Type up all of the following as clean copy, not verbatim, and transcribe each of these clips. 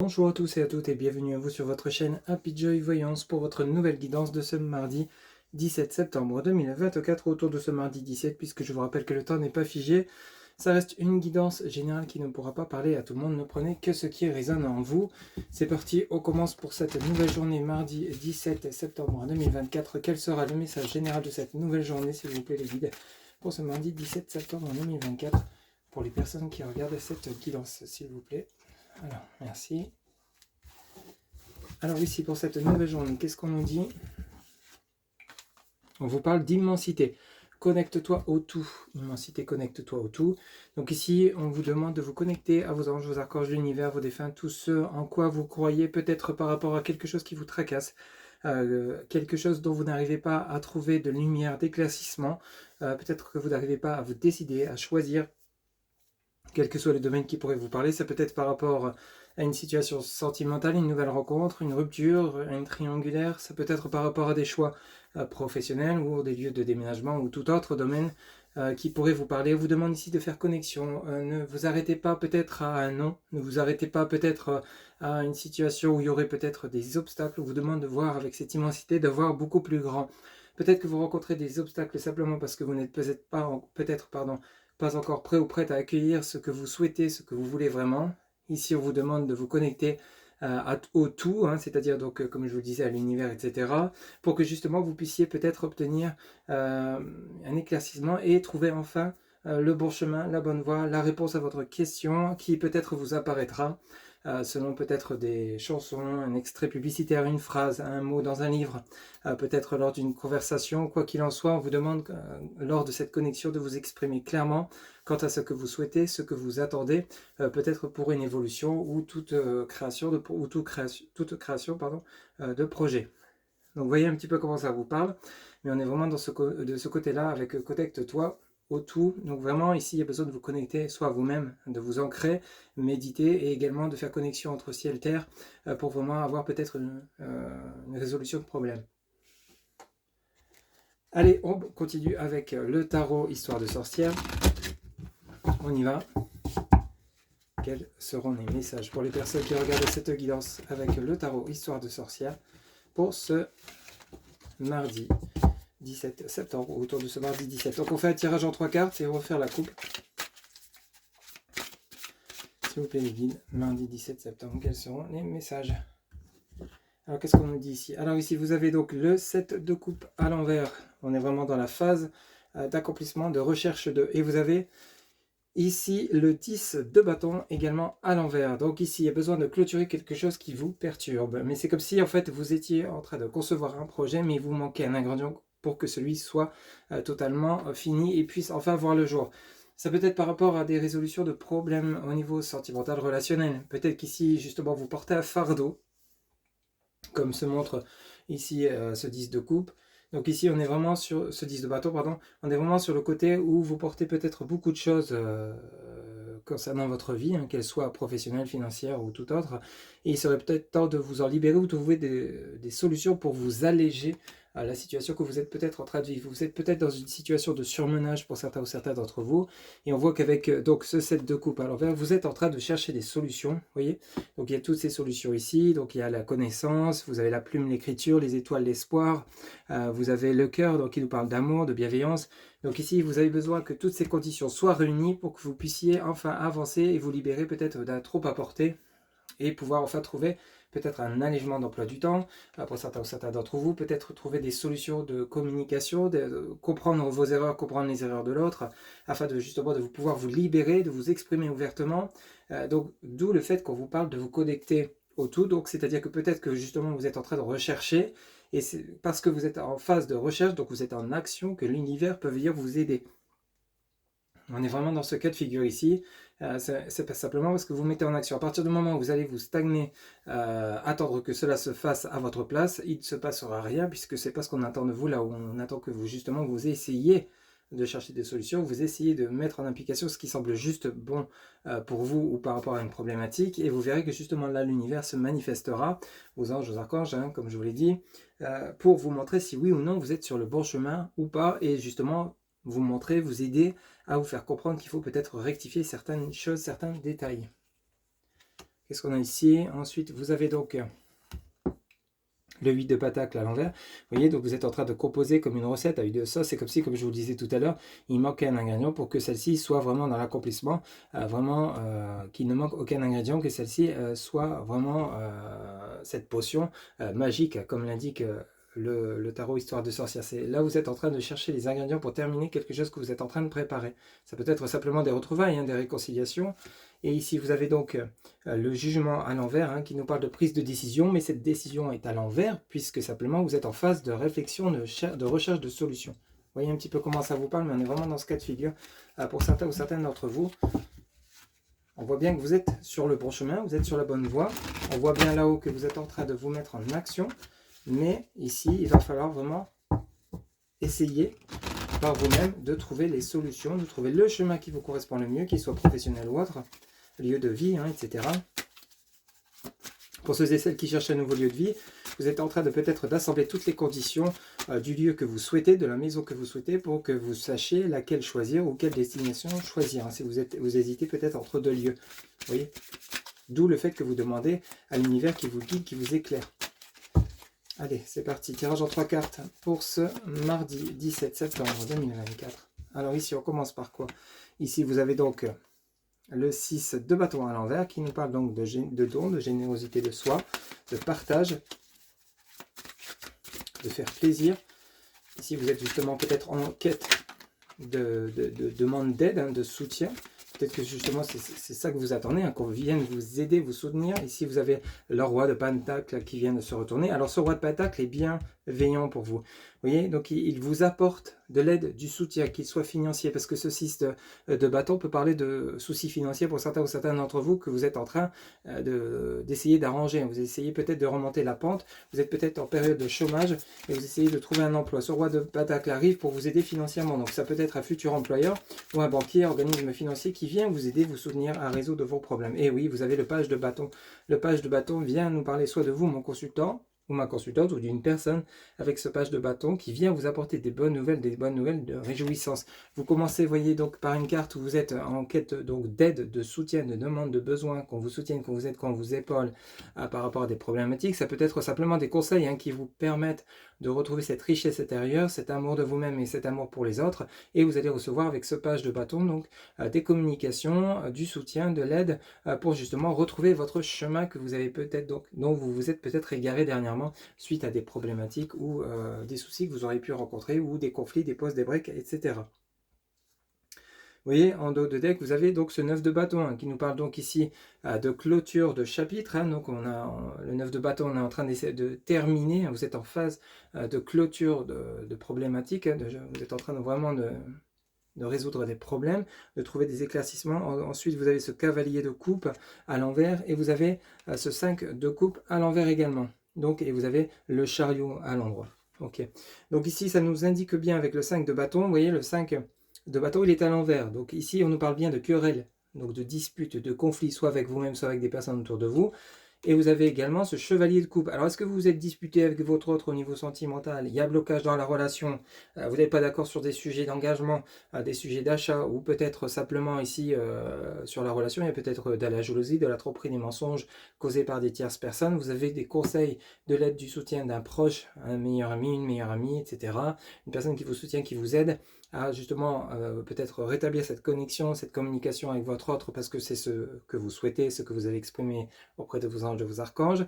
Bonjour à tous et à toutes et bienvenue à vous sur votre chaîne Happy Joy Voyance pour votre nouvelle guidance de ce mardi 17 septembre 2024 autour de ce mardi 17 puisque je vous rappelle que le temps n'est pas figé. Ça reste une guidance générale qui ne pourra pas parler à tout le monde. Ne prenez que ce qui résonne en vous. C'est parti, on commence pour cette nouvelle journée mardi 17 septembre 2024. Quel sera le message général de cette nouvelle journée s'il vous plaît les guides pour ce mardi 17 septembre 2024 pour les personnes qui regardent cette guidance s'il vous plaît. Alors, merci. Alors ici, pour cette nouvelle journée, qu'est-ce qu'on nous dit? On vous parle d'immensité. Connecte-toi au tout. Immensité, connecte-toi au tout. Donc ici, on vous demande de vous connecter à vos anges, vos archanges, l'univers, vos défunts, tout ce en quoi vous croyez, peut-être par rapport à quelque chose qui vous tracasse, quelque chose dont vous n'arrivez pas à trouver de lumière, d'éclaircissement, peut-être que vous n'arrivez pas à vous décider, à choisir quel que soit le domaine qui pourrait vous parler. Ça peut être par rapport à une situation sentimentale, une nouvelle rencontre, une rupture, une triangulaire. Ça peut être par rapport à des choix professionnels ou des lieux de déménagement ou tout autre domaine qui pourrait vous parler. On vous demande ici de faire connexion. Ne vous arrêtez pas peut-être à un non. Ne vous arrêtez pas peut-être à une situation où il y aurait peut-être des obstacles. On vous demande de voir avec cette immensité, de voir beaucoup plus grand. Peut-être que vous rencontrez des obstacles simplement parce que vous n'êtes peut-être pas encore prêt ou prête à accueillir ce que vous souhaitez, ce que vous voulez vraiment. Ici, on vous demande de vous connecter au tout, hein, c'est-à-dire donc, comme je vous le disais, à l'univers, etc., pour que justement vous puissiez peut-être obtenir un éclaircissement et trouver enfin le bon chemin, la bonne voie, la réponse à votre question qui peut-être vous apparaîtra selon peut-être des chansons, un extrait publicitaire, une phrase, un mot dans un livre, peut-être lors d'une conversation. Quoi qu'il en soit, on vous demande lors de cette connexion de vous exprimer clairement quant à ce que vous souhaitez, ce que vous attendez, peut-être pour une évolution ou toute création de projet. Donc vous voyez un petit peu comment ça vous parle, mais on est vraiment de ce côté-là avec Connecte-toi au tout. Donc vraiment ici il y a besoin de vous connecter soit à vous-même, de vous ancrer, méditer et également de faire connexion entre ciel et terre pour vraiment avoir peut-être une résolution de problème. Allez, on continue avec le tarot Histoire de sorcière. On y va. Quels seront les messages pour les personnes qui regardent cette guidance avec le tarot Histoire de sorcière pour ce mardi 17 septembre, autour de ce mardi 17. Donc on fait un tirage en 3 cartes et on va faire la coupe. S'il vous plaît les guides, mardi 17 septembre, quels seront les messages? Alors qu'est-ce qu'on nous dit ici? Alors ici vous avez donc le 7 de coupe à l'envers. On est vraiment dans la phase d'accomplissement, de recherche de... Et vous avez ici le 10 de bâton également à l'envers. Donc ici il y a besoin de clôturer quelque chose qui vous perturbe. Mais c'est comme si en fait vous étiez en train de concevoir un projet mais il vous manquait un ingrédient pour que celui soit totalement fini et puisse enfin voir le jour. Ça peut être par rapport à des résolutions de problèmes au niveau sentimental, relationnel. Peut-être qu'ici justement vous portez un fardeau, comme se montre ici ce 10 de coupe. Donc ici on est vraiment sur ce 10 de bâton, pardon, on est vraiment sur le côté où vous portez peut-être beaucoup de choses concernant votre vie, hein, qu'elle soit professionnelle, financière ou tout autre, et il serait peut-être temps de vous en libérer ou de trouver des solutions pour vous alléger à la situation que vous êtes peut-être en train de vivre. Vous êtes peut-être dans une situation de surmenage pour certains ou certains d'entre vous, et on voit qu'avec donc ce 7 de coupe à l'envers, vous êtes en train de chercher des solutions, vous voyez. Donc il y a toutes ces solutions ici, donc il y a la connaissance, vous avez la plume, l'écriture, les étoiles, l'espoir, vous avez le cœur, donc il nous parle d'amour, de bienveillance. Donc ici, vous avez besoin que toutes ces conditions soient réunies pour que vous puissiez enfin avancer et vous libérer peut-être d'un trop apporté et pouvoir enfin trouver peut-être un allègement d'emploi du temps, pour certains ou certains d'entre vous, peut-être trouver des solutions de communication, de comprendre vos erreurs, comprendre les erreurs de l'autre, afin de justement de vous pouvoir vous libérer, de vous exprimer ouvertement. Donc d'où le fait qu'on vous parle de vous connecter au tout, donc c'est-à-dire que peut-être que justement vous êtes en train de rechercher, et c'est parce que vous êtes en phase de recherche, donc vous êtes en action, que l'univers peut venir vous aider. On est vraiment dans ce cas de figure ici. C'est pas simplement parce que vous mettez en action. À partir du moment où vous allez vous stagner, attendre que cela se fasse à votre place, il ne se passera rien puisque c'est pas ce qu'on attend de vous, là où on attend que vous justement vous essayiez de chercher des solutions, vous essayez de mettre en application ce qui semble juste bon pour vous ou par rapport à une problématique, et vous verrez que justement là l'univers se manifestera, aux anges, aux archanges, hein, comme je vous l'ai dit, pour vous montrer si oui ou non vous êtes sur le bon chemin ou pas, et justement vous montrer, vous aider à vous faire comprendre qu'il faut peut-être rectifier certaines choses, certains détails. Qu'est-ce qu'on a ici? Ensuite, vous avez donc le 8 de pentacle à l'envers. Vous voyez, donc vous êtes en train de composer comme une recette avec de sauce. C'est comme si, comme je vous le disais tout à l'heure, il manquait un ingrédient pour que celle-ci soit vraiment dans l'accomplissement, qu'il ne manque aucun ingrédient, que celle-ci soit vraiment cette potion magique, comme l'indique le tarot Histoire de sorcière. C'est là vous êtes en train de chercher les ingrédients pour terminer quelque chose que vous êtes en train de préparer. Ça peut être simplement des retrouvailles, hein, des réconciliations. Et ici, vous avez donc le jugement à l'envers, hein, qui nous parle de prise de décision, mais cette décision est à l'envers, puisque simplement vous êtes en phase de réflexion, de recherche de solution. Vous voyez un petit peu comment ça vous parle, mais on est vraiment dans ce cas de figure. Pour certains ou certaines d'entre vous, on voit bien que vous êtes sur le bon chemin, vous êtes sur la bonne voie. On voit bien là-haut que vous êtes en train de vous mettre en action. Mais ici, il va falloir vraiment essayer par vous-même de trouver les solutions, de trouver le chemin qui vous correspond le mieux, qu'il soit professionnel ou autre, lieu de vie, hein, etc. Pour ceux et celles qui cherchent un nouveau lieu de vie, vous êtes en train de peut-être d'assembler toutes les conditions du lieu que vous souhaitez, de la maison que vous souhaitez, pour que vous sachiez laquelle choisir ou quelle destination choisir. Hein, si vous hésitez peut-être entre deux lieux. Vous voyez, d'où le fait que vous demandez à l'univers qui vous guide, qui vous éclaire. Allez, c'est parti. Tirage en 3 cartes pour ce mardi 17 septembre 2024. Alors ici, on commence par quoi? Ici, vous avez donc le 6 de bâton à l'envers qui nous parle donc de don, de générosité de soi, de partage, de faire plaisir. Ici, vous êtes justement peut-être en quête de demande d'aide, hein, de soutien. Peut-être que justement, c'est ça que vous attendez, hein, qu'on vienne vous aider, vous soutenir. Ici, vous avez le roi de Pentacle qui vient de se retourner. Alors, ce roi de Pentacle est bienveillant pour vous. Vous voyez, donc il vous apporte de l'aide, du soutien, qu'il soit financier, parce que ce 6 de bâton peut parler de soucis financiers pour certains ou certaines d'entre vous que vous êtes en train d'essayer d'arranger. Vous essayez peut-être de remonter la pente, vous êtes peut-être en période de chômage et vous essayez de trouver un emploi. Ce roi de Pentacle arrive pour vous aider financièrement, donc ça peut être un futur employeur ou un banquier, organisme financier qui vient vous aider, vous soutenir à résoudre vos problèmes. Et oui, vous avez le page de bâton. Le page de bâton vient nous parler soit de vous, mon consultant, ou ma consultante, ou d'une personne avec ce page de bâton qui vient vous apporter des bonnes nouvelles de réjouissance. Vous commencez, voyez, donc par une carte où vous êtes en quête donc d'aide, de soutien, de demande, de besoin, qu'on vous soutienne, qu'on vous aide, qu'on vous épaule par rapport à des problématiques. Ça peut être simplement des conseils, hein, qui vous permettent de retrouver cette richesse intérieure, cet amour de vous-même et cet amour pour les autres. Et vous allez recevoir avec ce page de bâton donc des communications, du soutien, de l'aide pour justement retrouver votre chemin que vous avez peut-être donc dont vous vous êtes peut-être égaré dernièrement suite à des problématiques ou des soucis que vous aurez pu rencontrer ou des conflits, des pauses, des breaks, etc. Vous voyez, en dos de deck, vous avez donc ce 9 de bâton, hein, qui nous parle donc ici de clôture de chapitre. Hein, donc on a le 9 de bâton, on est en train d'essayer de terminer. Hein, vous êtes en phase de clôture de problématiques. Hein, vous êtes en train de résoudre des problèmes, de trouver des éclaircissements. Ensuite, vous avez ce cavalier de coupe à l'envers et vous avez ce 5 de coupe à l'envers également. Donc, et vous avez le chariot à l'endroit. Ok. Donc ici, ça nous indique bien avec le 5 de bâton. Vous voyez, le 5 de bâton, il est à l'envers. Donc ici, on nous parle bien de querelle, donc de dispute, de conflit, soit avec vous-même, soit avec des personnes autour de vous. Et vous avez également ce chevalier de coupe. Alors, est-ce que vous vous êtes disputé avec votre autre au niveau sentimental? Il y a blocage dans la relation. Vous n'êtes pas d'accord sur des sujets d'engagement, des sujets d'achat, ou peut-être simplement ici, sur la relation, il y a peut-être de la jalousie, de la tromperie, des mensonges causés par des tierces personnes. Vous avez des conseils, de l'aide, du soutien d'un proche, un meilleur ami, une meilleure amie, etc. Une personne qui vous soutient, qui vous aide à justement peut-être rétablir cette connexion, cette communication avec votre autre, parce que c'est ce que vous souhaitez, ce que vous avez exprimé auprès de vos anges, de vos archanges.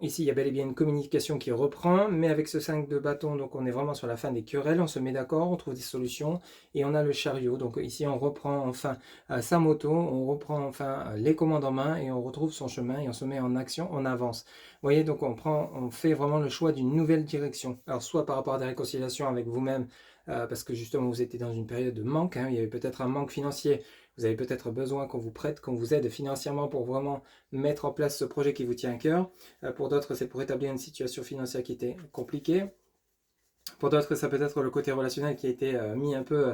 Ici, il y a bel et bien une communication qui reprend, mais avec ce 5 de bâton, donc on est vraiment sur la fin des querelles, on se met d'accord, on trouve des solutions, et on a le chariot. Donc ici, on reprend enfin sa moto, on reprend enfin les commandes en main, et on retrouve son chemin, et on se met en action, on avance. Vous voyez, donc on fait vraiment le choix d'une nouvelle direction. Alors, soit par rapport à des réconciliations avec vous-même, parce que justement, vous étiez dans une période de manque, hein, il y avait peut-être un manque financier, vous avez peut-être besoin qu'on vous prête, qu'on vous aide financièrement pour vraiment mettre en place ce projet qui vous tient à cœur. Pour d'autres, c'est pour établir une situation financière qui était compliquée. Pour d'autres, ça peut être le côté relationnel qui a été mis un peu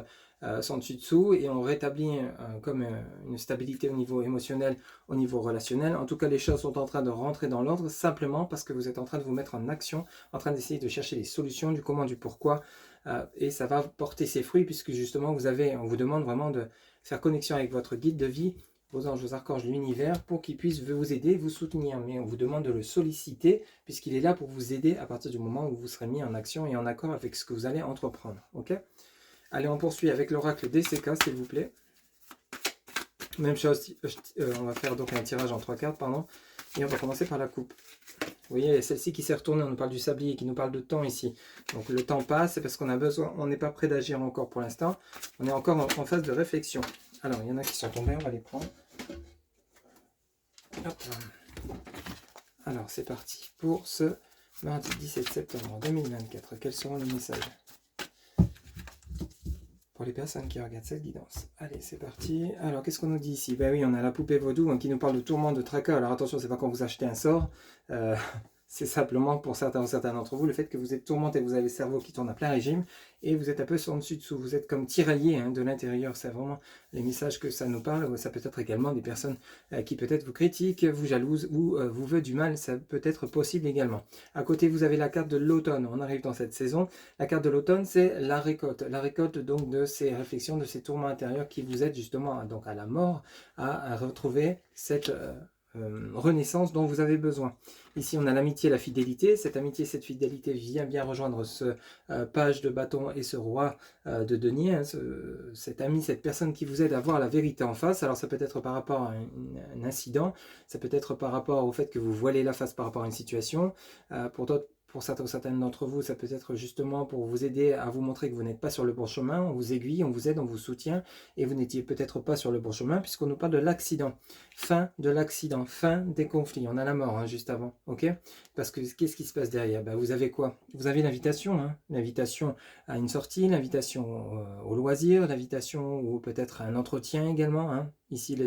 sans dessus-dessous et on rétablit comme une stabilité au niveau émotionnel, au niveau relationnel. En tout cas, les choses sont en train de rentrer dans l'ordre simplement parce que vous êtes en train de vous mettre en action, en train d'essayer de chercher des solutions, du comment, du pourquoi. Et ça va porter ses fruits puisque justement, on vous demande vraiment de faire connexion avec votre guide de vie, vos anges, vos archanges, l'univers, pour qu'ils puissent vous aider, vous soutenir. Mais on vous demande de le solliciter, puisqu'il est là pour vous aider à partir du moment où vous serez mis en action et en accord avec ce que vous allez entreprendre. Ok? Allez, on poursuit avec l'oracle DCK, s'il vous plaît. Même chose, on va faire donc un tirage en 3 cartes, pardon. Et on va commencer par la coupe. Vous voyez, celle-ci qui s'est retournée, on nous parle du sablier, qui nous parle de temps ici. Donc le temps passe, c'est parce qu'on a besoin, on n'est pas prêt d'agir encore pour l'instant. On est encore en phase de réflexion. Alors, il y en a qui sont tombés, on va les prendre. Hop. Alors, c'est parti pour ce mardi 17 septembre 2024. Quels seront les messages pour les personnes qui regardent cette guidance? Allez, c'est parti. Alors, qu'est-ce qu'on nous dit ici? Ben oui, on a la poupée vaudou qui nous parle de tourment, de tracas. Alors attention, c'est pas quand vous achetez un sort. C'est simplement pour certains d'entre vous, le fait que vous êtes tourmenté, vous avez le cerveau qui tourne à plein régime et vous êtes un peu sur le dessus-dessous. Vous êtes comme tiraillé de l'intérieur. C'est vraiment les messages que ça nous parle. Ça peut être également des personnes qui peut-être vous critiquent, vous jalousent ou vous veulent du mal. Ça peut être possible également. À côté, vous avez la carte de l'automne. On arrive dans cette saison. La carte de l'automne, c'est la récolte. La récolte donc de ces réflexions, de ces tourments intérieurs qui vous aident justement donc à la mort, à retrouver cette renaissance dont vous avez besoin. Ici, on a l'amitié, la fidélité. Cette amitié, cette fidélité vient bien rejoindre ce page de bâton et ce roi de denier. Cet ami, cette personne qui vous aide à voir la vérité en face. Alors, ça peut être par rapport à un incident. Ça peut être par rapport au fait que vous voilez la face par rapport à une situation. Pour d'autres, pour certains d'entre vous, ça peut être justement pour vous aider à vous montrer que vous n'êtes pas sur le bon chemin. On vous aiguille, on vous aide, on vous soutient et vous n'étiez peut-être pas sur le bon chemin puisqu'on nous parle de l'accident. Fin de l'accident, fin des conflits. On a la mort juste avant, ok? Parce que qu'est-ce qui se passe derrière? Vous avez quoi? Vous avez l'invitation, l'invitation à une sortie, l'invitation au loisir, l'invitation ou peut-être à un entretien également. Ici,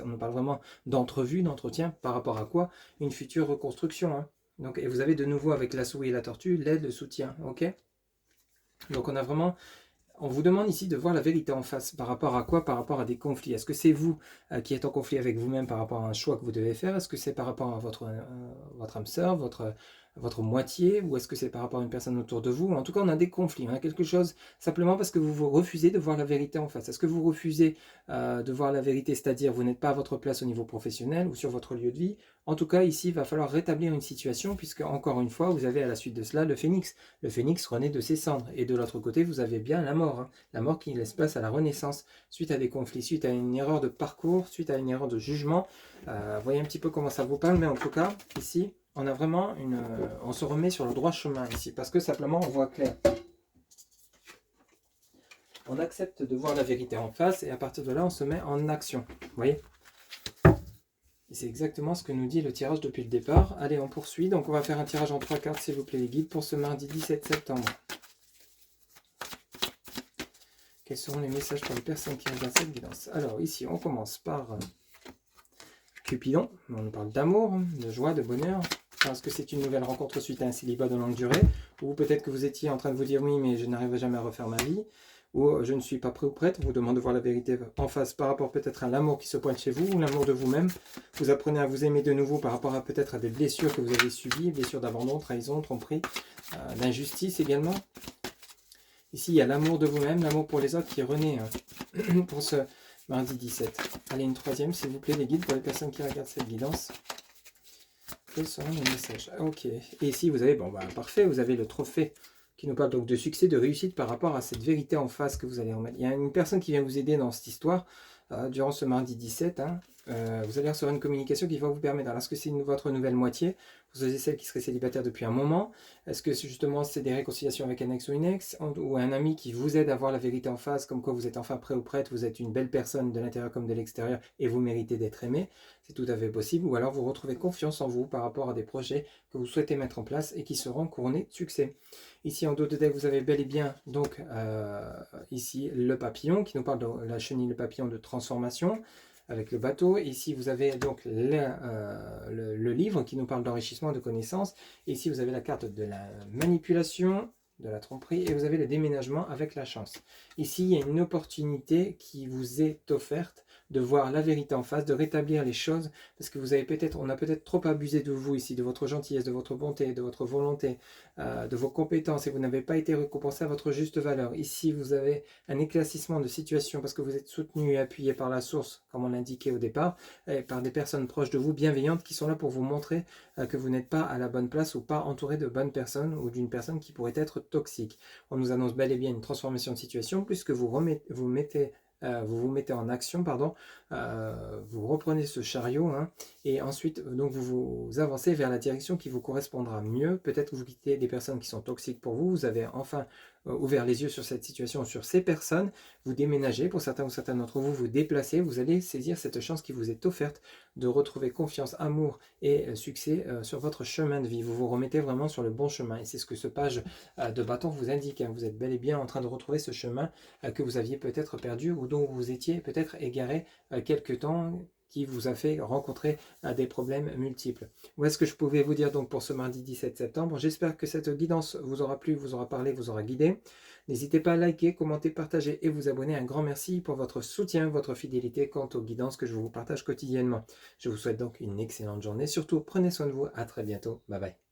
on nous parle vraiment d'entrevue, d'entretien par rapport à quoi? Une future reconstruction. Donc, et vous avez de nouveau avec la souris et la tortue l'aide, le soutien, ok? Donc on a vraiment, on vous demande ici de voir la vérité en face. Par rapport à quoi? Par rapport à des conflits. Est-ce que c'est vous qui êtes en conflit avec vous-même par rapport à un choix que vous devez faire? Est-ce que c'est par rapport à votre âme sœur, votre moitié? Ou est-ce que c'est par rapport à une personne autour de vous? En tout cas, on a des conflits. On a quelque chose simplement parce que vous vous refusez de voir la vérité en face. Est-ce que vous refusez de voir la vérité, c'est-à-dire vous n'êtes pas à votre place au niveau professionnel ou sur votre lieu de vie? En tout cas, ici, il va falloir rétablir une situation puisque, encore une fois, vous avez à la suite de cela le phénix. Le phénix renaît de ses cendres. Et de l'autre côté, vous avez bien la mort. La mort qui laisse place à la renaissance suite à des conflits, suite à une erreur de parcours, suite à une erreur de jugement. Voyez un petit peu comment ça vous parle, mais en tout cas, ici, on a vraiment on se remet sur le droit chemin ici, parce que simplement, on voit clair. On accepte de voir la vérité en face, et à partir de là, on se met en action. Vous voyez ? Et c'est exactement ce que nous dit le tirage depuis le départ. Allez, on poursuit. Donc, on va faire un tirage en 3 cartes, s'il vous plaît, les guides, pour ce mardi 17 septembre. Quels seront les messages pour les personnes qui regardent cette guidance? Alors, ici, on commence par Cupidon. On nous parle d'amour, de joie, de bonheur. Est-ce que c'est une nouvelle rencontre suite à un célibat de longue durée? Ou peut-être que vous étiez en train de vous dire oui, mais je n'arriverai jamais à refaire ma vie. Ou je ne suis pas prêt ou prête. On vous demande de voir la vérité en face par rapport peut-être à l'amour qui se pointe chez vous ou l'amour de vous-même. Vous apprenez à vous aimer de nouveau par rapport à peut-être à des blessures que vous avez subies, blessures d'abandon, trahison, tromperie, d'injustice également. Ici, il y a l'amour de vous-même, l'amour pour les autres qui renaît pour ce mardi 17. Allez, une troisième, s'il vous plaît, les guides, pour les personnes qui regardent cette guidance. Quels seront les messages? Ok. Et ici, vous avez, parfait, vous avez le trophée qui nous parle donc de succès, de réussite par rapport à cette vérité en face que vous allez remettre. Il y a une personne qui vient vous aider dans cette histoire durant ce mardi 17. Vous allez recevoir une communication qui va vous permettre. Alors, est-ce que c'est votre nouvelle moitié? Vous avez celle qui serait célibataire depuis un moment. Est-ce que justement c'est des réconciliations avec un ex ou une ex? Ou un ami qui vous aide à voir la vérité en face, comme quoi vous êtes enfin prêt ou prête, vous êtes une belle personne de l'intérieur comme de l'extérieur et vous méritez d'être aimé? C'est tout à fait possible. Ou alors vous retrouvez confiance en vous par rapport à des projets que vous souhaitez mettre en place et qui seront couronnés de succès. Ici en dos de deck, vous avez bel et bien donc ici le papillon qui nous parle de la chenille, le papillon de transformation avec le bateau. Ici, vous avez donc le livre qui nous parle d'enrichissement, de connaissances. Et ici, vous avez la carte de la manipulation, de la tromperie, et vous avez le déménagement avec la chance. Ici, il y a une opportunité qui vous est offerte de voir la vérité en face, de rétablir les choses, parce que on a peut-être trop abusé de vous ici, de votre gentillesse, de votre bonté, de votre volonté, de vos compétences, et vous n'avez pas été récompensé à votre juste valeur. Ici, vous avez un éclaircissement de situation, parce que vous êtes soutenu et appuyé par la source, comme on l'indiquait au départ, et par des personnes proches de vous, bienveillantes, qui sont là pour vous montrer que vous n'êtes pas à la bonne place ou pas entouré de bonnes personnes ou d'une personne qui pourrait être toxique. On nous annonce bel et bien une transformation de situation puisque vous vous mettez en action, pardon, vous reprenez ce chariot hein, et ensuite donc vous avancez vers la direction qui vous correspondra mieux. Peut-être que vous quittez des personnes qui sont toxiques pour vous, vous avez enfin ouvert les yeux sur cette situation, sur ces personnes, vous déménagez, pour certains ou certaines d'entre vous, vous déplacez, vous allez saisir cette chance qui vous est offerte de retrouver confiance, amour et succès sur votre chemin de vie. Vous vous remettez vraiment sur le bon chemin et c'est ce que ce page de bâton vous indique. Hein. Vous êtes bel et bien en train de retrouver ce chemin que vous aviez peut-être perdu ou dont vous étiez peut-être égaré quelque temps qui vous a fait rencontrer des problèmes multiples. Voilà ce que je pouvais vous dire donc pour ce mardi 17 septembre. J'espère que cette guidance vous aura plu, vous aura parlé, vous aura guidé. N'hésitez pas à liker, commenter, partager et vous abonner. Un grand merci pour votre soutien, votre fidélité quant aux guidances que je vous partage quotidiennement. Je vous souhaite donc une excellente journée. Surtout, prenez soin de vous. À très bientôt. Bye bye.